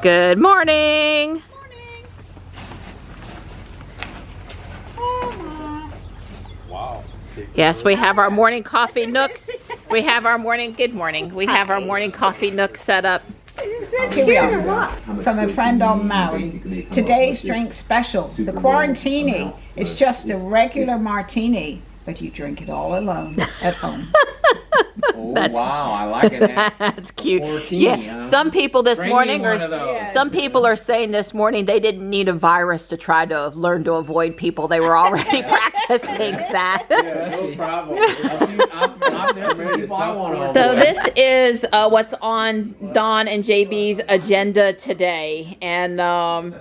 Good morning. Wow. Yes, we have our morning coffee nook. We have our morning, good morning. We have our morning coffee nook set up. Here we are, from a friend on Maui. Today's drink special, the Quarantini. It's just a regular martini, but you drink it all alone at home. Oh, wow, I like it. That's cute. Yeah, some people this morning some people are saying this morning they didn't need a virus to try to learn to avoid people. They were already practicing that. Yeah, no problem. So this is what's on Dawn and JB's agenda today, and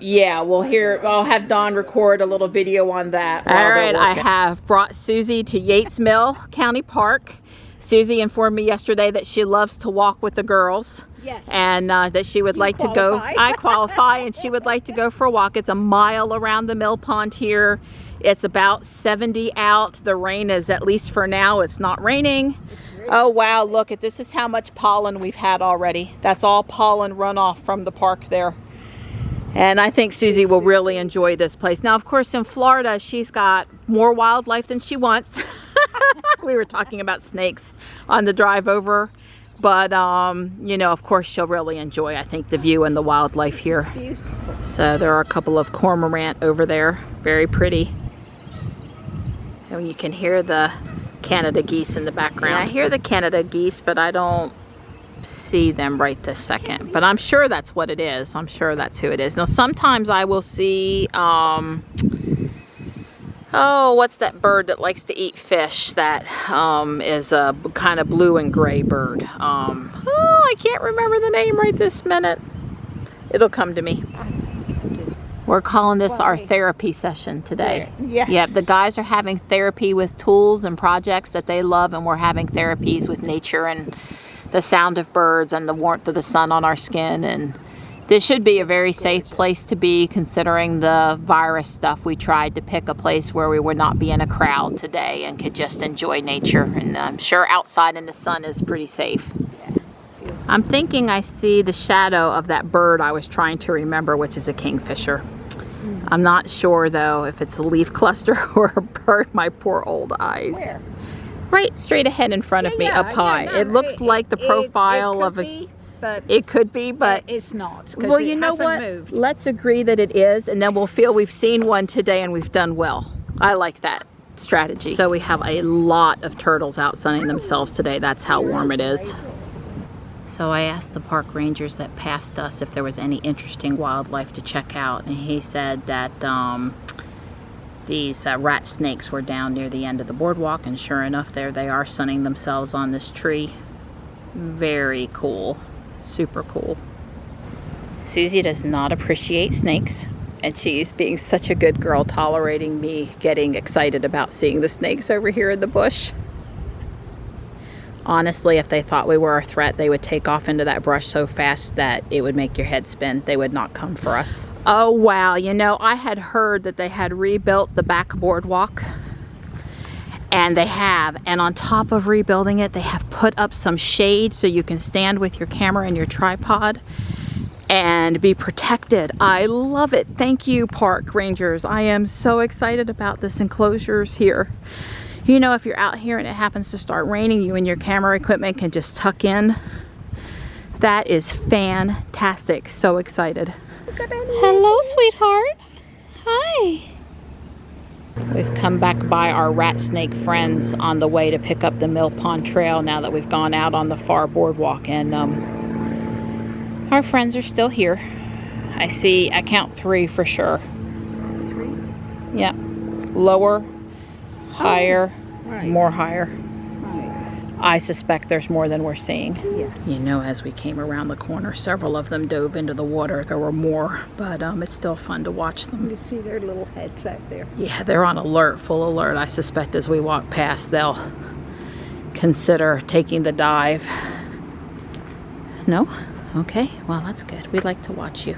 yeah, I'll have Dawn record a little video on that. All right, I have brought Susie to Yates Mill County Park. Susie informed me yesterday that she loves to walk with the girls. Yes. And that she would like to go. I qualify, and she would like to go for a walk. It's a mile around the mill pond here. It's about 70 out. The rain is, at least for now, it's not raining. Oh wow, look at this. Is how much pollen we've had already. That's all pollen runoff from the park there. And I think Susie will really enjoy this place. Now, of course, in Florida, she's got more wildlife than she wants. We were talking about snakes on the drive over. But, you know, of course, she'll really enjoy, I think, the view and the wildlife here. So there are a couple of cormorant over there. Very pretty. And you can hear the Canada geese in the background. Yeah, I hear the Canada geese, but I don't see them right this second. But I'm sure that's what it is. I'm sure that's who it is. Now, sometimes I will see, oh, what's that bird that likes to eat fish that is a kind of blue and gray bird? Oh, I can't remember the name right this minute. It'll come to me. We're calling this our therapy session today. Yes. Yep, the guys are having therapy with tools and projects that they love, and we're having therapies with nature and the sound of birds and the warmth of the sun on our skin. And this should be a very safe place to be, considering the virus stuff. We tried to pick a place where we would not be in a crowd today and could just enjoy nature. And I'm sure outside in the sun is pretty safe. I'm thinking I see the shadow of that bird I was trying to remember, which is a kingfisher. I'm not sure though if it's a leaf cluster or a bird. My poor old eyes. Where? Right straight ahead in front of me, up high. No, it looks like the profile of a... It could be, but it's not. Well, you know what? Moved. Let's agree that it is, and then we'll feel we've seen one today and we've done well. I like that strategy. So we have a lot of turtles out sunning themselves today. That's how warm it is. So I asked the park rangers that passed us if there was any interesting wildlife to check out, and he said that these rat snakes were down near the end of the boardwalk, and sure enough, there they are sunning themselves on this tree. Very cool. Super cool. Susie does not appreciate snakes, and she's being such a good girl, tolerating me getting excited about seeing the snakes over here in the bush. Honestly, if they thought we were a threat, they would take off into that brush so fast that it would make your head spin. They would not come for us. Oh wow, you know, I had heard that they had rebuilt the back boardwalk. And they have, and on top of rebuilding it, they have put up some shade so you can stand with your camera and your tripod and be protected. I love it. Thank you, park rangers. I am so excited about this enclosures here. You know, if you're out here and it happens to start raining, you and your camera equipment can just tuck in. That is fantastic. So excited. Hello, sweetheart. Hi. We've come back by our rat snake friends on the way to pick up the Mill Pond Trail now that we've gone out on the far boardwalk, and our friends are still here. I count 3 for sure. 3? Yep. Lower, higher, right. More higher. Right. I suspect there's more than we're seeing. Yes. You know, as we came around the corner, several of them dove into the water. There were more, but it's still fun to watch them. You see their little heads out there. Yeah, they're on alert, full alert. I suspect as we walk past, they'll consider taking the dive. No? Okay, well, that's good. We like to watch you.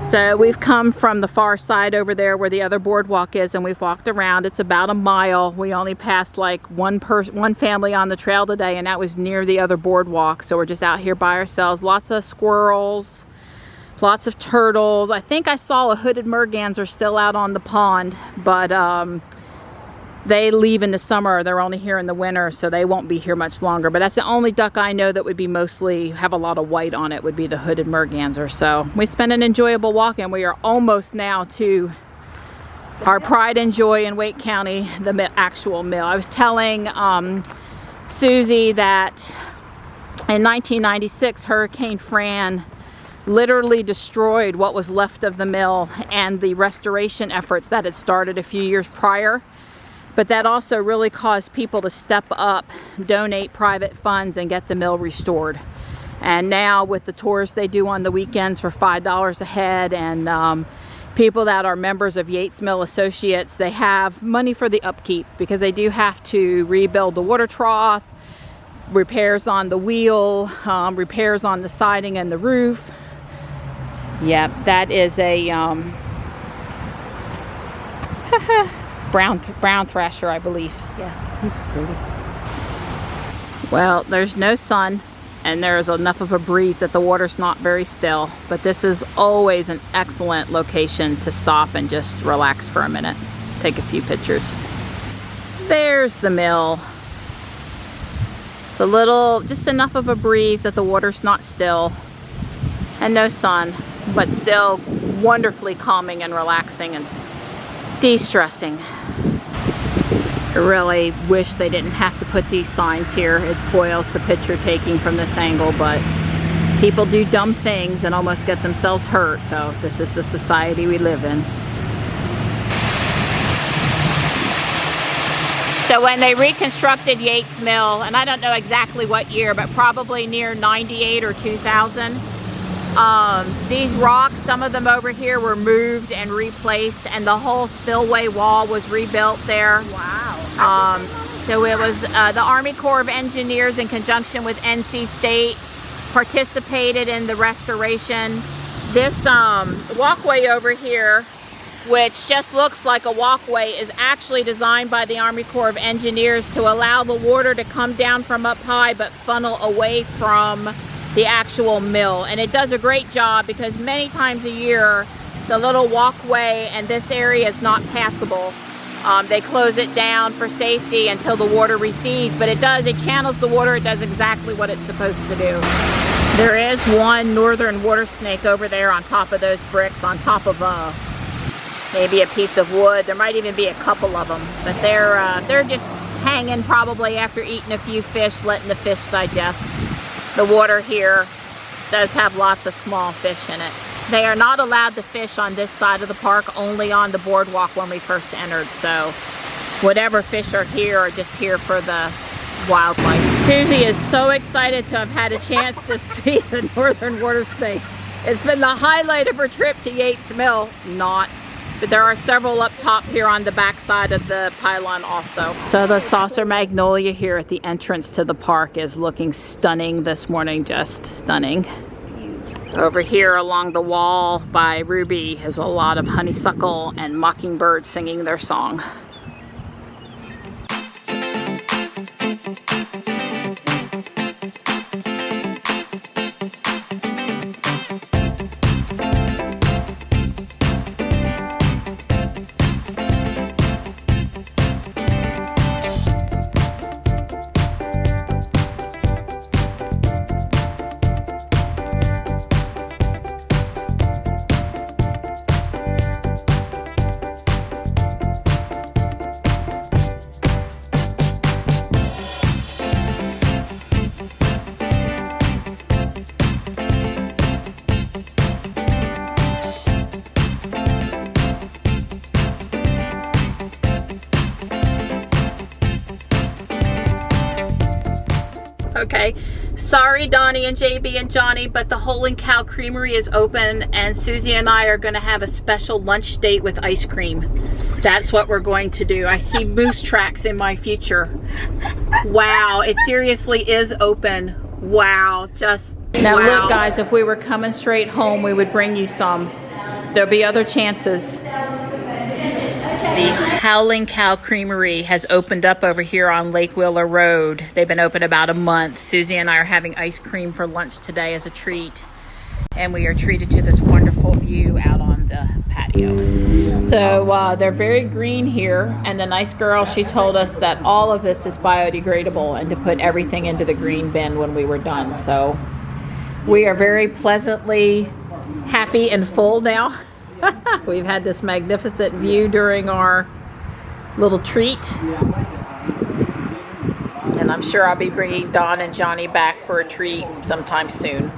So we've come from the far side over there where the other boardwalk is, and we've walked around. It's about a mile. We only passed like one family on the trail today, and that was near the other boardwalk. So we're just out here by ourselves. Lots of squirrels, lots of turtles. I think I saw a hooded merganser still out on the pond, but they leave in the summer. They're only here in the winter, so they won't be here much longer. But that's the only duck I know that would be mostly have a lot of white on it, would be the hooded merganser. So we spent an enjoyable walk, and we are almost now to our pride and joy in Wake County, the actual mill. I was telling Susie that in 1996, Hurricane Fran literally destroyed what was left of the mill and the restoration efforts that had started a few years prior. But that also really caused people to step up, donate private funds, and get the mill restored. And now with the tours they do on the weekends for $5 a head, and people that are members of Yates Mill Associates, they have money for the upkeep because they do have to rebuild the water trough, repairs on the wheel, repairs on the siding and the roof. Yep, that is a brown thrasher, I believe. Yeah, he's pretty. Well, there's no sun, and there's enough of a breeze that the water's not very still, but this is always an excellent location to stop and just relax for a minute, take a few pictures. There's the mill. It's a little, just enough of a breeze that the water's not still, and no sun, but still wonderfully calming and relaxing and de-stressing. I really wish they didn't have to put these signs here. It spoils the picture taking from this angle, but people do dumb things and almost get themselves hurt, so this is the society we live in. So when they reconstructed Yates Mill, and I don't know exactly what year, but probably near 98 or 2000, these rocks, some of them over here, were moved and replaced, and the whole spillway wall was rebuilt there. Wow. So it was the Army Corps of Engineers in conjunction with NC State participated in the restoration. This walkway over here, which just looks like a walkway, is actually designed by the Army Corps of Engineers to allow the water to come down from up high but funnel away from the actual mill. And it does a great job because many times a year the little walkway and this area is not passable. They close it down for safety until the water recedes, but it channels the water. It does exactly what it's supposed to do. There is one northern water snake over there on top of those bricks, on top of maybe a piece of wood. There might even be a couple of them, but they're just hanging probably after eating a few fish, letting the fish digest. The water here does have lots of small fish in it. They are not allowed to fish on this side of the park, only on the boardwalk when we first entered. So whatever fish are here are just here for the wildlife. Susie is so excited to have had a chance to see the northern water snakes. It's been the highlight of her trip to Yates Mill. Not. But there are several up top here on the back side of the pylon also. So the saucer magnolia here at the entrance to the park is looking stunning this morning, just stunning. Over here along the wall by Ruby is a lot of honeysuckle and mockingbird singing their song. Okay, sorry Donnie and JB and Johnny, but the hole in Cow Creamery is open, and Susie and I are going to have a special lunch date with ice cream. That's what we're going to do. I see moose tracks in my future. Wow, it seriously is open. Wow, just now wow. Look guys, if we were coming straight home we would bring you some, There'll be other chances. The Howling Cow Creamery has opened up over here on Lake Wheeler Road. They've been open about a month. Susie and I are having ice cream for lunch today as a treat. And we are treated to this wonderful view out on the patio. So they're very green here. And the nice girl, she told us that all of this is biodegradable and to put everything into the green bin when we were done. So we are very pleasantly happy and full now. We've had this magnificent view during our little treat. And I'm sure I'll be bringing Don and Johnny back for a treat sometime soon.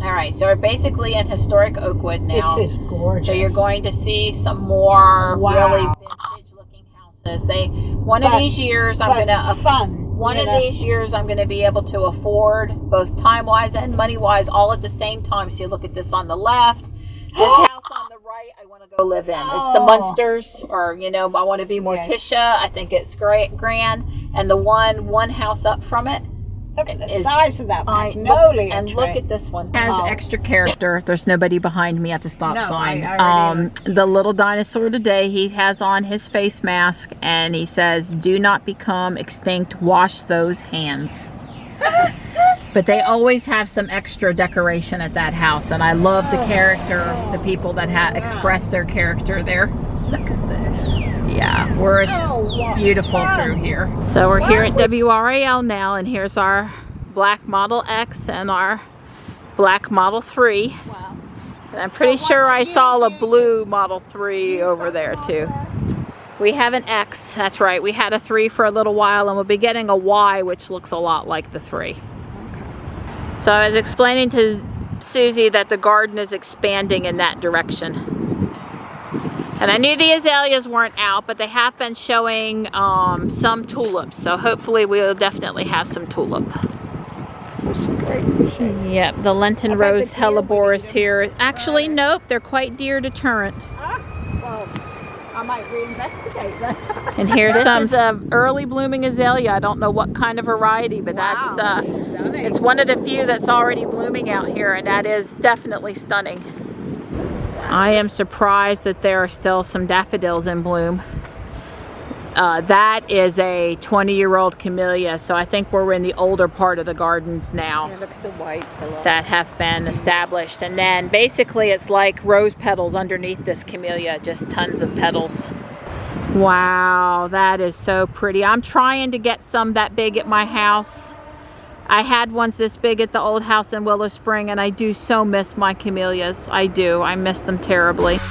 Alright, so we're basically in historic Oakwood now. This is gorgeous. So you're going to see some more really vintage looking houses. One of these years I'm gonna be able to afford, both time wise and money wise, all at the same time. So you look at this on the left, this house on the right I want to go live in. It's the Munsters, or I want to be Morticia. I think it's grand. And the one house up from it, look at the size of that Magnolia and tree. Look at this one. It has extra character. There's nobody behind me at the stop sign. The little dinosaur today, he has on his face mask and he says, "Do not become extinct. Wash those hands." But they always have some extra decoration at that house, and I love the character, the people that express their character there. Look at this. Yeah, we're beautiful through here. So we're here at WRAL now, and here's our black Model X and our black Model 3. Wow. And I'm pretty sure I saw a blue Model 3 over there too. We have an X, that's right. We had a 3 for a little while, and we'll be getting a Y, which looks a lot like the 3. Okay. So I was explaining to Susie that the garden is expanding in that direction. And I knew the azaleas weren't out, but they have been showing some tulips. So hopefully we'll definitely have some tulip. Yep, the Lenten Rose Hellebores here. Actually, nope, they're quite deer deterrent. Well, I might reinvestigate that. And here's some early blooming azalea. I don't know what kind of variety, but that's it's one of the few that's already blooming out here, and that is definitely stunning. I am surprised that there are still some daffodils in bloom. That is a 20-year-old camellia, so I think we're in the older part of the gardens now. Yeah, look at the white that have been established. And then basically it's like rose petals underneath this camellia, just tons of petals. Wow, that is so pretty. I'm trying to get some that big at my house. I had ones this big at the old house in Willow Spring, and I do so miss my camellias. I do. I miss them terribly.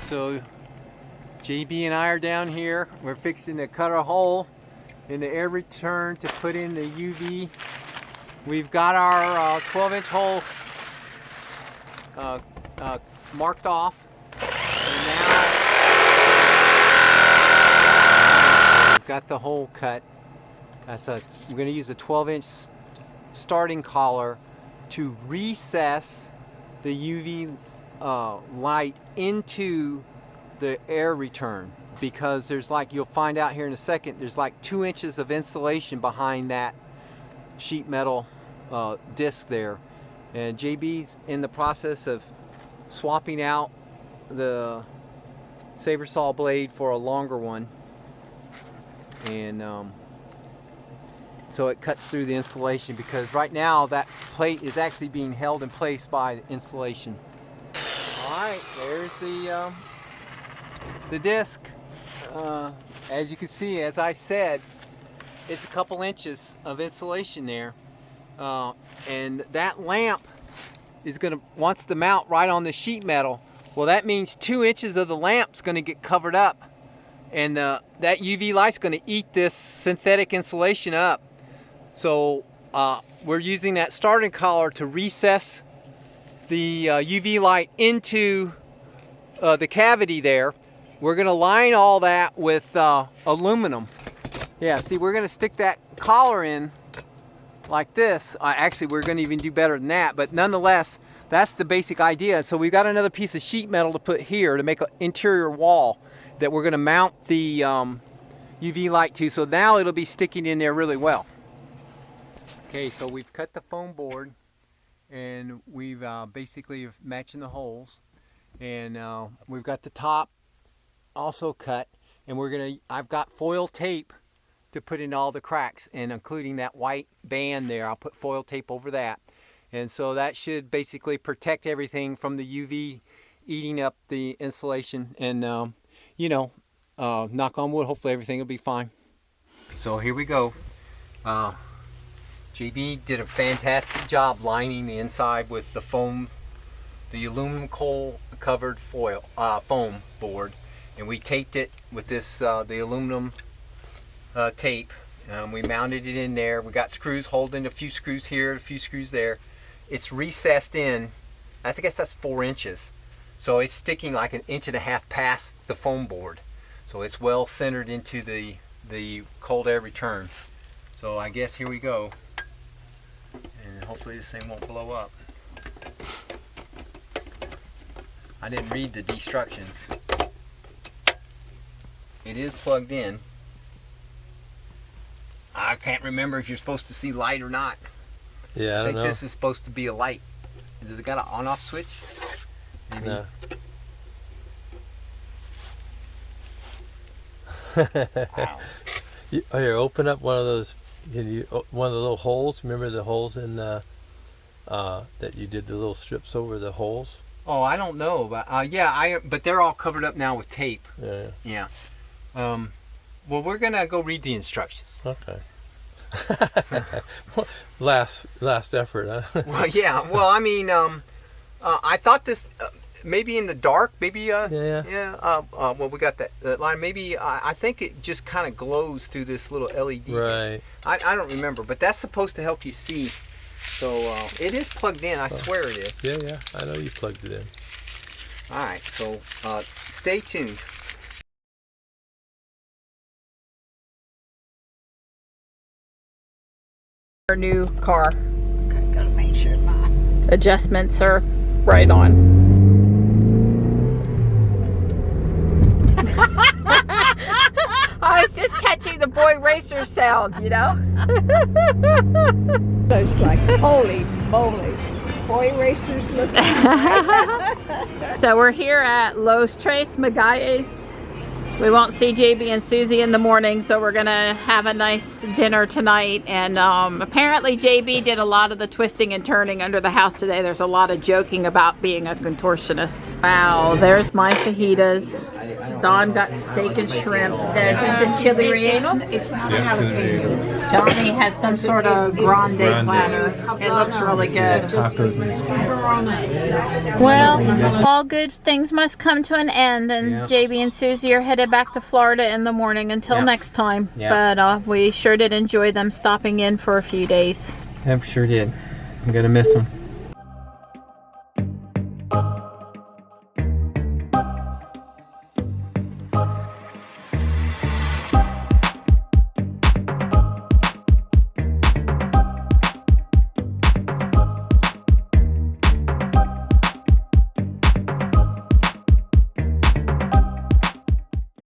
So JB and I are down here. We're fixing to cut a hole in the air return to put in the UV. We've got our 12-inch hole marked off. And now we've got the hole cut. We're going to use a 12-inch starting collar to recess the UV light into the air return, because there's, like you'll find out here in a second, there's like 2 inches of insulation behind that sheet metal disc there. And JB's in the process of swapping out the saber saw blade for a longer one, and so it cuts through the insulation, because right now that plate is actually being held in place by the insulation. All right, there's the disc. As you can see, as I said, it's a couple inches of insulation there, and that lamp is wants to mount right on the sheet metal. Well, that means 2 inches of the lamp's going to get covered up, and that UV light's going to eat this synthetic insulation up. So we're using that starting collar to recess the UV light into the cavity there. We're going to line all that with aluminum. Yeah, see, we're going to stick that collar in like this. Actually, we're going to even do better than that, but nonetheless, that's the basic idea. So we've got another piece of sheet metal to put here to make an interior wall that we're going to mount the UV light to. So now it'll be sticking in there really well. Okay, so we've cut the foam board, and we've basically matching the holes, and we've got the top also cut, and I've got foil tape to put in all the cracks, and including that white band there, I'll put foil tape over that. And so that should basically protect everything from the UV eating up the insulation, and you know, knock on wood, hopefully everything will be fine. So here we go. JB did a fantastic job lining the inside with the foam, the aluminum coil covered foam board, and we taped it with this the aluminum tape. We mounted it in there. We got screws holding, a few screws here, a few screws there. It's recessed in, I guess that's 4 inches. So it's sticking like 1.5 inches past the foam board. So it's well centered into the cold air return. So I guess here we go. And hopefully this thing won't blow up. I didn't read the instructions. It is plugged in. I can't remember if you're supposed to see light or not. Yeah, I don't know. This is supposed to be a light. Does it got an on-off switch? Maybe. No. Wow. Here, open up one of those. One of the little holes? Remember the holes in that you did the little strips over the holes? Oh, I don't know, but yeah, but they're all covered up now with tape. Yeah. Yeah. Well, we're gonna go read the instructions. Okay. last effort, huh? Well, yeah. Well, I mean, I thought this maybe in the dark, maybe. Yeah. Well, we got that line. Maybe I think it just kind of glows through this little LED. Right. I don't remember, but that's supposed to help you see. So it is plugged in. I swear it is. Yeah. I know you plugged it in. All right. So stay tuned. Our new car. Okay, gotta make sure my Adjustments are right on. I was just catching the boy racer sound, you know? so it's like, holy moly. Boy racers look So we're here at Los Tres Magalles. We won't see JB and Susie in the morning, so we're gonna have a nice dinner tonight. And apparently JB did a lot of the twisting and turning under the house today. There's a lot of joking about being a contortionist. Wow, there's my fajitas. Don got steak and shrimp. This is chili rellenos. It's not jalapeno. Johnny has some sort of grande platter. It looks really good. Well, all good things must come to an end, and JB and Susie are headed back to Florida in the morning until next time. But we sure did enjoy them stopping in for a few days. Yep, sure did. I'm gonna miss them.